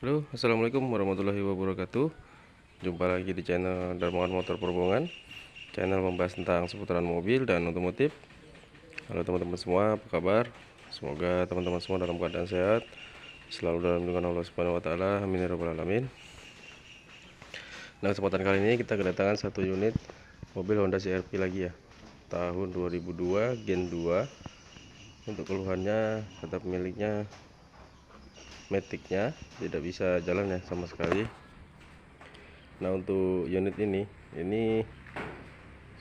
Halo, assalamualaikum warahmatullahi wabarakatuh. Jumpa lagi di channel Darmawan Motor Perbongan, channel membahas tentang seputaran mobil dan otomotif. Halo teman-teman semua, apa kabar? Semoga teman-teman semua dalam keadaan sehat, selalu dalam lindungan Allah Subhanahu wa taala. Amin ya rabbal alamin. Nah, kesempatan kali ini kita kedatangan satu unit mobil Honda CR-V lagi ya. Tahun 2002 Gen 2. Untuk keluhannya kata pemiliknya maticnya tidak bisa jalan ya sama sekali. Nah, untuk unit ini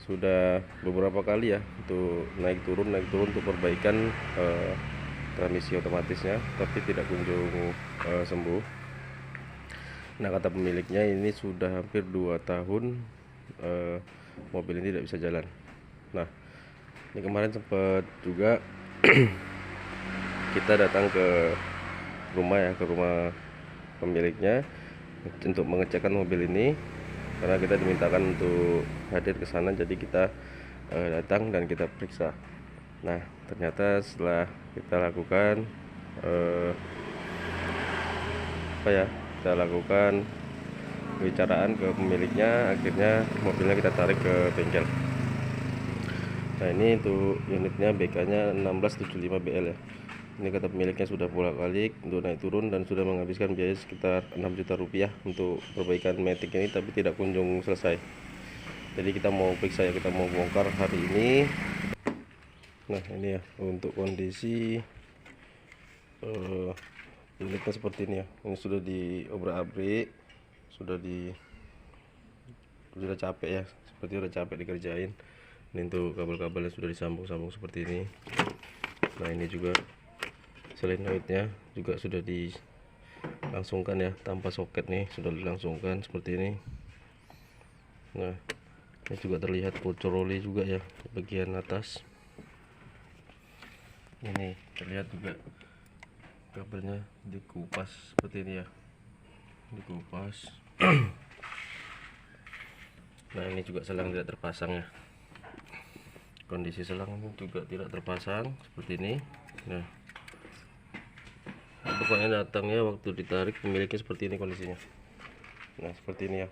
sudah beberapa kali ya untuk naik turun untuk perbaikan transmisi otomatisnya, tapi tidak kunjung sembuh. Nah, kata pemiliknya ini sudah hampir 2 tahun mobil ini tidak bisa jalan. Nah, ini kemarin sempat juga kita datang ke rumah pemiliknya untuk mengecekkan mobil ini, karena kita dimintakan untuk hadir ke sana. Jadi kita datang dan kita periksa. Nah, ternyata setelah kita lakukan kita lakukan pembicaraan ke pemiliknya, akhirnya mobilnya kita tarik ke bengkel. Nah, ini untuk unitnya BK-nya 1675 BL ya. Ini kata pemiliknya sudah bolak-balik untuk naik turun dan sudah menghabiskan biaya sekitar 6 juta rupiah untuk perbaikan matic ini, tapi tidak kunjung selesai. Jadi kita mau periksa ya, kita mau bongkar hari ini. Nah, ini ya untuk kondisi unitnya seperti ini ya. Ini sudah diobrak-abrik, sudah capek ya, seperti udah capek dikerjain. Ini untuk kabel-kabelnya sudah disambung-sambung seperti ini. Nah, ini juga solenoidnya juga sudah dilangsungkan ya, tanpa soket nih, sudah dilangsungkan seperti ini. Nah, ini juga terlihat bocor oli juga ya di bagian atas. Ini terlihat juga kabelnya dikupas seperti ini ya, dikupas. Nah, ini juga selang tidak terpasang ya, kondisi selang ini juga tidak terpasang seperti ini. Nah, pokoknya datangnya waktu ditarik pemiliknya seperti ini kondisinya. Nah, seperti ini ya.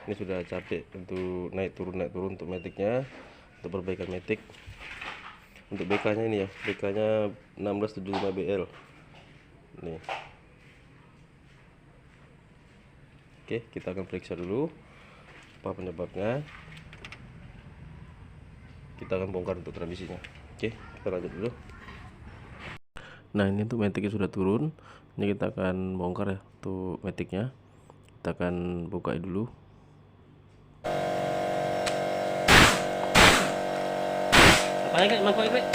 Ini sudah capek untuk naik turun untuk maticnya, untuk perbaikan matic. Untuk BK nya ini ya, BK nya 1675 BL nih. Oke, kita akan periksa dulu apa penyebabnya. Kita akan bongkar untuk transmisinya. Oke, kita lanjut dulu. Nah, ini untuk maticnya sudah turun. Ini kita akan bongkar ya untuk maticnya. Kita akan buka dulu. Apanya kan mangkok ini?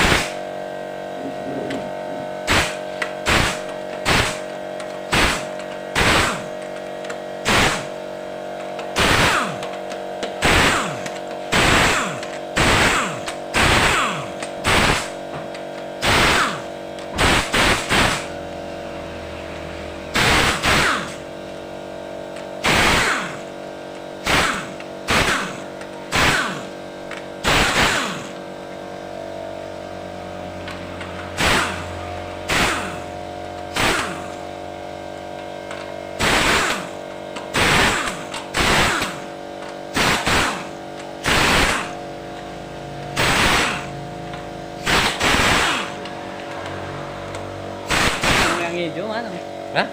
Yang hijau mana? Hah?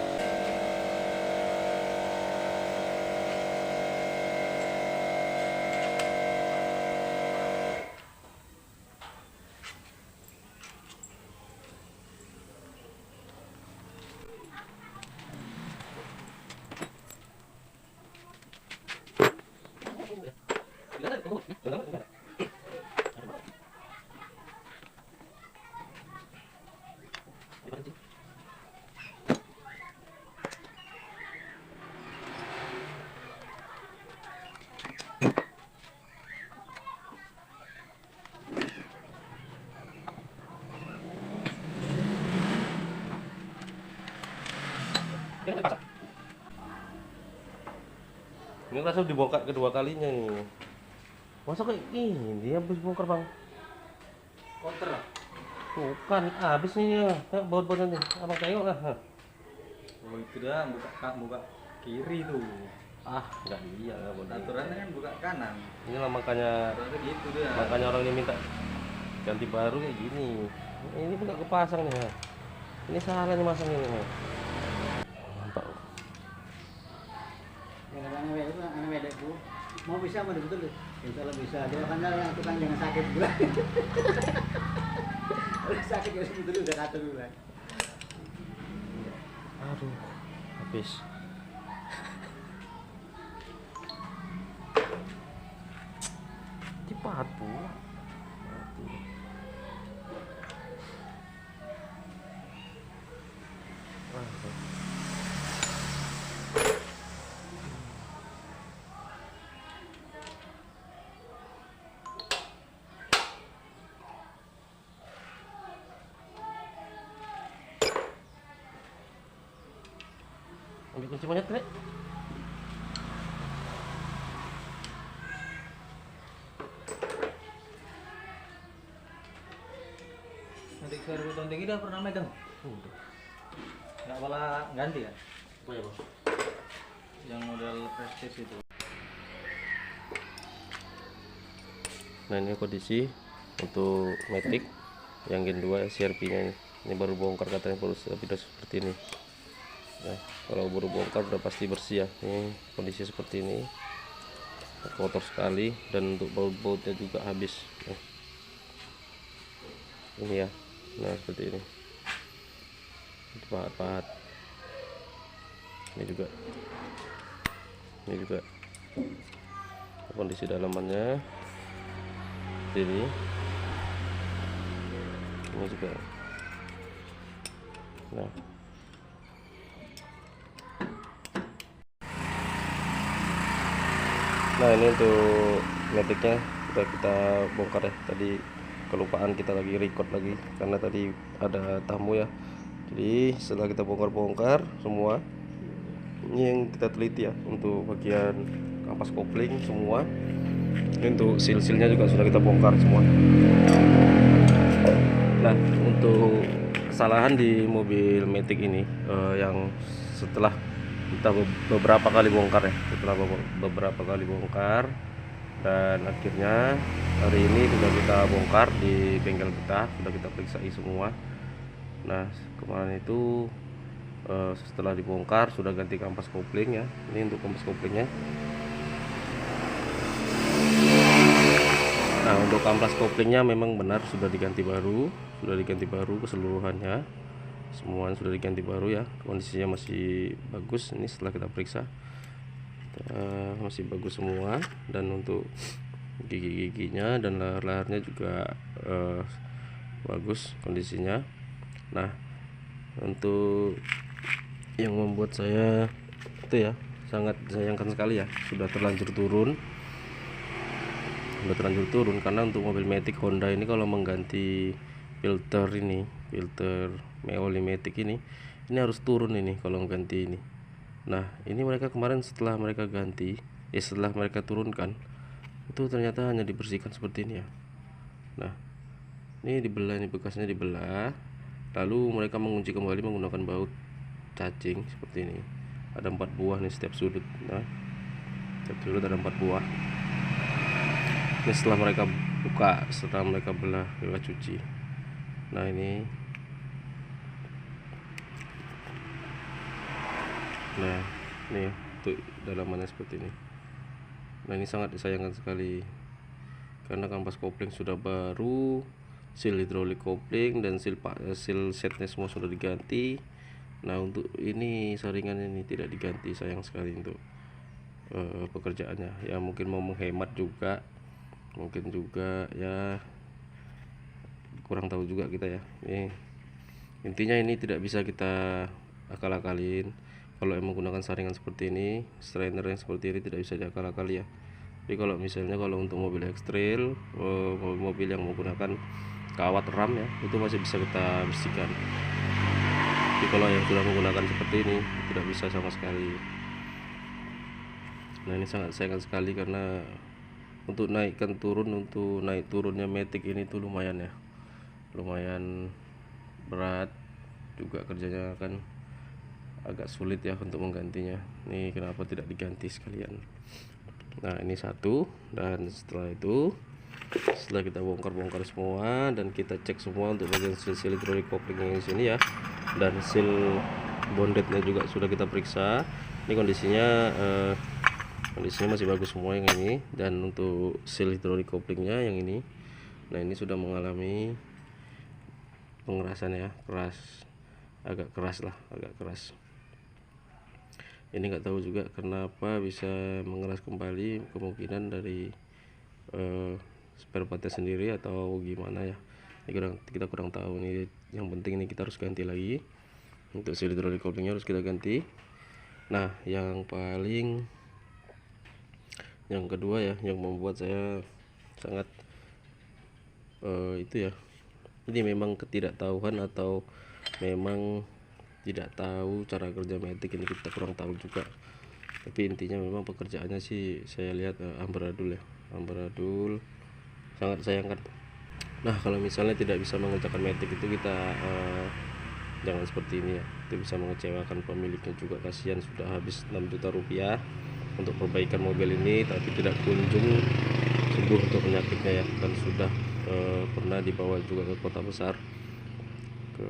Ini langsung dibongkar kedua kalinya nih. Masa kayak gini dia habis bongkar, Bang? Konter. Bukan, habis nih ya. Baut-bautnya nih. Abang tengok lah. Oh itu dah buka kiri tuh. Ah, nggak iya nggak boleh. Aturannya kan buka kanan. Inilah makanya Gitu dah. orang ini minta ganti baru kayak gini. Ini pun nggak kepasang nih ya. Ini salah nih masang ini ya. Mantap. Kadang-kadang itu anak wedekku mau bisa mau betul insya Allah bisa dia kan yang tukang jangan sakit pula kalau sakit ya betul udah kata dulu kan Aduh, habis. Cepat pula. Ambil kunci monyet, Rek. Nanti saya tahun tinggi dah pernah megang. Udah. Nggak malah ganti ya? Apa ya, Bang? Yang model Prestige itu. Nah, ini kondisi untuk Matic yang Gen 2 CRP nya ini baru bongkar, katanya baru seperti ini. Nah, kalau baru bongkar udah pasti bersih ya. Ini kondisi seperti ini, kotor sekali, dan untuk baut-bautnya juga habis. Nah, ini ya, nah seperti ini, pahat-pahat. Ini juga kondisi dalamannya seperti ini juga. Nah, ini untuk Maticnya udah kita bongkar ya. Tadi kelupaan, kita lagi record lagi karena tadi ada tamu ya. Jadi setelah kita bongkar semua, ini yang kita teliti ya untuk bagian kampas kopling semua. Ini untuk seal-sealnya juga sudah kita bongkar semua. Nah, untuk kesalahan di mobil Matic ini yang setelah kita beberapa kali bongkar ya, dan akhirnya hari ini sudah kita bongkar di bengkel kita, sudah kita periksai semua. Nah, kemarin itu setelah dibongkar sudah ganti kampas kopling ya. Ini untuk kampas koplingnya. Nah, untuk kampas koplingnya memang benar sudah diganti baru keseluruhannya, semuanya sudah diganti baru ya. Kondisinya masih bagus, ini setelah kita periksa masih bagus semua. Dan untuk gigi-giginya dan lahar-laharnya juga bagus kondisinya. Nah, untuk yang membuat saya itu ya sangat disayangkan sekali ya, sudah terlanjur turun karena untuk mobil Matic Honda ini kalau mengganti filter Meoli Matic ini harus turun ini kalau mengganti ini. Nah, ini mereka kemarin setelah mereka turunkan itu ternyata hanya dibersihkan seperti ini ya. Nah, ini dibelah, ini bekasnya dibelah, lalu mereka mengunci kembali menggunakan baut cacing seperti ini. Ada 4 buah nih setiap sudut. Nah, setiap sudut ada 4 buah. Ini setelah mereka buka, setelah mereka belah, mereka cuci. Nah, ini ya, untuk dalamannya seperti ini. Nah, ini sangat disayangkan sekali karena kampas kopling sudah baru, seal hidrolik kopling dan seal setnya semua sudah diganti. Nah, untuk ini saringan ini tidak diganti, sayang sekali untuk pekerjaannya ya. Mungkin mau menghemat juga, mungkin juga ya, kurang tahu juga kita ya. Intinya ini tidak bisa kita akal-akalin. Kalau emang menggunakan saringan seperti ini, strainer yang seperti ini tidak bisa diakal-akali ya. Tapi kalau misalnya untuk mobil ekstril, mobil yang menggunakan kawat ram ya, itu masih bisa kita bersihkan. Tapi kalau yang sudah menggunakan seperti ini tidak bisa sama sekali. Nah, ini sangat sayang sekali karena untuk naik turunnya Matic ini tuh lumayan ya, lumayan berat juga kerjanya kan. agak sulit ya untuk menggantinya. Ini kenapa tidak diganti sekalian. Nah ini satu, dan setelah itu, setelah kita bongkar semua dan kita cek semua untuk bagian seal hidrolik kopling yang di sini ya, dan seal bondetnya juga sudah kita periksa. Ini kondisinya masih bagus semua yang ini, dan untuk seal hidrolik koplingnya yang ini, nah ini sudah mengalami pengerasan ya, agak keras. Ini nggak tahu juga kenapa bisa mengeras kembali, kemungkinan dari spare partnya sendiri atau gimana ya. Ini kita kurang tahu nih. Yang penting ini kita harus ganti lagi. Untuk seal hidrolik koplingnya harus kita ganti. Nah yang kedua ya, yang membuat saya sangat itu ya, ini memang ketidaktahuan atau memang tidak tahu cara kerja matic, ini kita kurang tahu juga. Tapi intinya memang pekerjaannya sih saya lihat amburadul ya, amburadul sangat sayangkan. Nah kalau misalnya tidak bisa mengerjakan matic itu kita jangan seperti ini ya, itu bisa mengecewakan pemiliknya juga. Kasihan sudah habis 6 juta rupiah untuk perbaikan mobil ini, tapi tidak kunjung sembuh untuk penyakitnya ya, dan sudah pernah dibawa juga ke kota besar, ke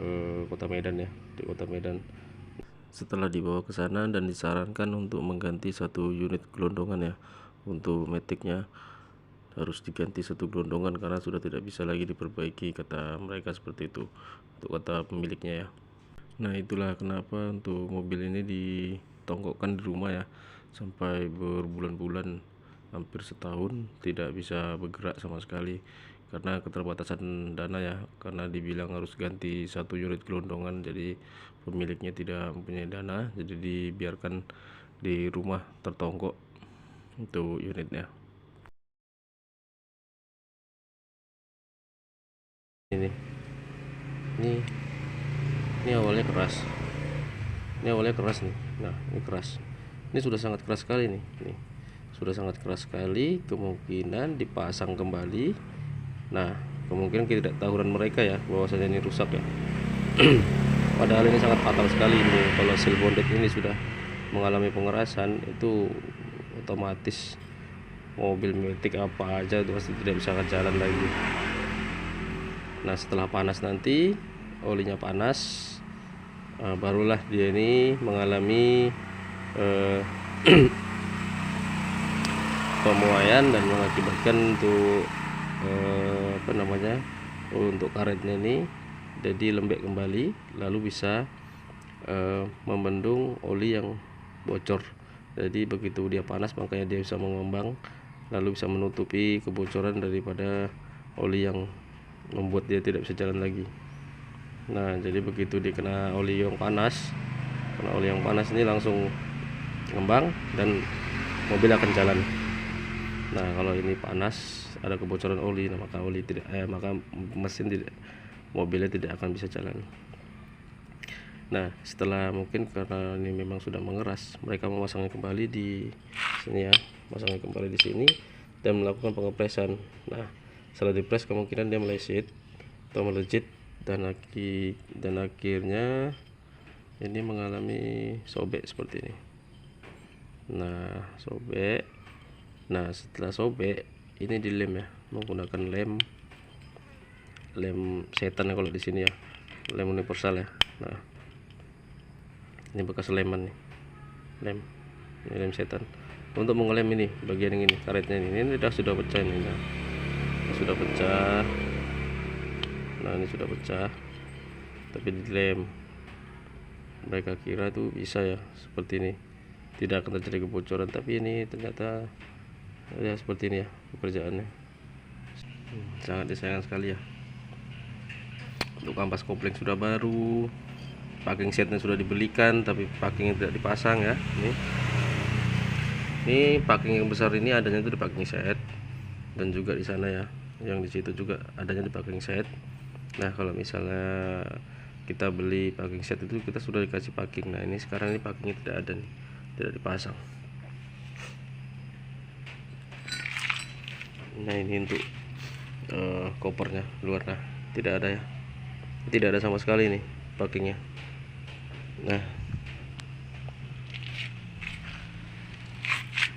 kota Medan ya, di kota Medan. Setelah dibawa ke sana dan disarankan untuk mengganti satu unit gelondongan ya, untuk maticnya harus diganti satu gelondongan karena sudah tidak bisa lagi diperbaiki, kata mereka seperti itu, untuk kata pemiliknya ya. Nah itulah kenapa untuk mobil ini ditonggokkan di rumah ya, sampai berbulan-bulan, hampir setahun tidak bisa bergerak sama sekali karena keterbatasan dana ya, karena dibilang harus ganti satu unit gelondongan, jadi pemiliknya tidak mempunyai dana, jadi dibiarkan di rumah tertonggok untuk unitnya. Ini awalnya keras, nih. Nah ini keras, ini sudah sangat keras sekali nih, sudah sangat keras sekali. Kemungkinan dipasang kembali. Nah kemungkinan tidak tahunan mereka ya bahwasanya ini rusak ya. Padahal ini sangat fatal sekali ini. Kalau seal bondet ini sudah mengalami pengerasan, itu otomatis mobil matic apa aja itu pasti tidak bisa jalan lagi. Nah setelah panas nanti, olinya panas, barulah dia ini mengalami pemuaian dan mengakibatkan untuk untuk karetnya ini jadi lembek kembali, lalu bisa membendung oli yang bocor. Jadi begitu dia panas makanya dia bisa mengembang, lalu bisa menutupi kebocoran daripada oli yang membuat dia tidak bisa jalan lagi. Nah jadi begitu dikena oli yang panas, ini langsung ngembang dan mobil akan jalan. Nah kalau ini panas, ada kebocoran oli, nah, maka mobilnya tidak akan bisa jalan. Nah setelah mungkin karena ini memang sudah mengeras, mereka memasangnya kembali di sini ya, dan melakukan pengepresan. Nah setelah dipres kemungkinan dia meleset atau melejit, dan akhirnya ini mengalami sobek seperti ini. Nah sobek. Nah setelah sobek ini dilem ya, menggunakan lem setan kalau di sini ya, lem universal ya. Nah ini bekas leman nih, lem setan untuk mengelem ini bagian yang ini, karetnya ini sudah pecah ini. Nah sudah pecah. Nah ini sudah pecah, tapi dilem. Mereka kira itu bisa ya seperti ini, tidak akan terjadi kebocoran, tapi ini ternyata ya seperti ini ya pekerjaannya. Sangat disayangkan sekali ya. Untuk kampas kopling sudah baru, packing setnya sudah dibelikan, tapi packingnya tidak dipasang ya. Ini packing yang besar ini adanya itu di packing set, dan juga di sana ya, yang di situ juga adanya di packing set. Nah kalau misalnya kita beli packing set itu kita sudah dikasih packing. Nah ini sekarang ini packingnya tidak ada nih, tidak dipasang. Nah ini untuk kopernya luar, nah tidak ada ya, tidak ada sama sekali nih packingnya. Nah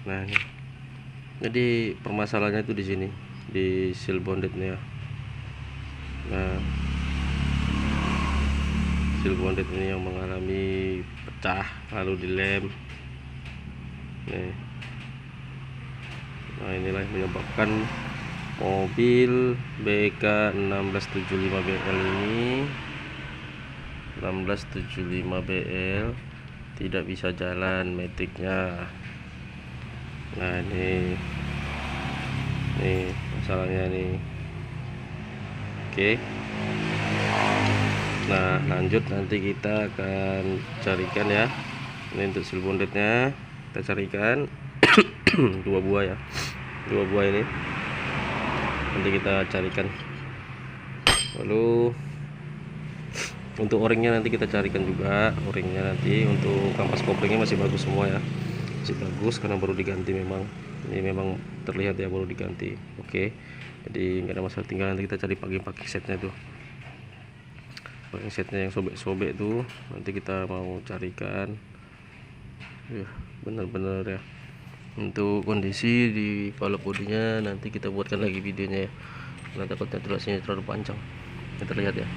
Nah ini, jadi permasalahannya itu di sini, di seal bondednya. Nah, seal bonded ini yang mengalami pecah lalu dilem. Nih. Nah inilah yang menyebabkan mobil BK 1675BL ini 1675BL tidak bisa jalan metiknya. Nah ini masalahnya nih. Oke, nah lanjut nanti kita akan carikan ya. Ini untuk seal bondednya kita carikan dua buah ya, dua buah ini nanti kita carikan. Lalu untuk o-ringnya nanti kita carikan juga. O-ringnya nanti untuk kampas koplingnya masih bagus semua ya, masih bagus karena baru diganti. Memang ini memang terlihat ya baru diganti. Oke, jadi nggak ada masalah. Tinggal nanti kita cari packing setnya tuh, packing setnya yang sobek-sobek tuh nanti kita mau carikan ya, bener-bener ya. Untuk kondisi di balok bodinya nanti kita buatkan lagi videonya ya, karena takutnya durasinya terlalu panjang. Ini terlihat ya,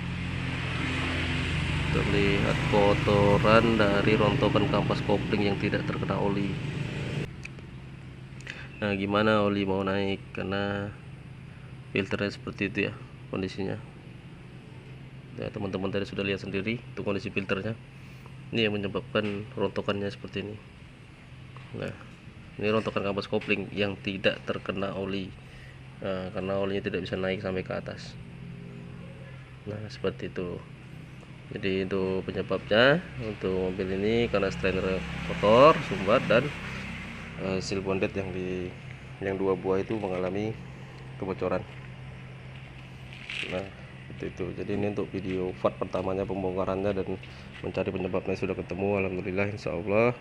terlihat kotoran dari rontokan kampas kopling yang tidak terkena oli. Nah gimana oli mau naik karena filternya seperti itu ya kondisinya ya. Teman-teman tadi sudah lihat sendiri itu kondisi filternya, ini yang menyebabkan rontokannya seperti ini. Nah ini rontokan kampas kopling yang tidak terkena oli. Nah, karena olinya tidak bisa naik sampai ke atas. Nah seperti itu. Jadi itu penyebabnya untuk mobil ini karena strainer kotor, sumbat, dan seal bonded yang dua buah itu mengalami kebocoran. Nah itu. Jadi ini untuk video part pertamanya pembongkarannya dan mencari penyebabnya sudah ketemu, alhamdulillah, insyaallah.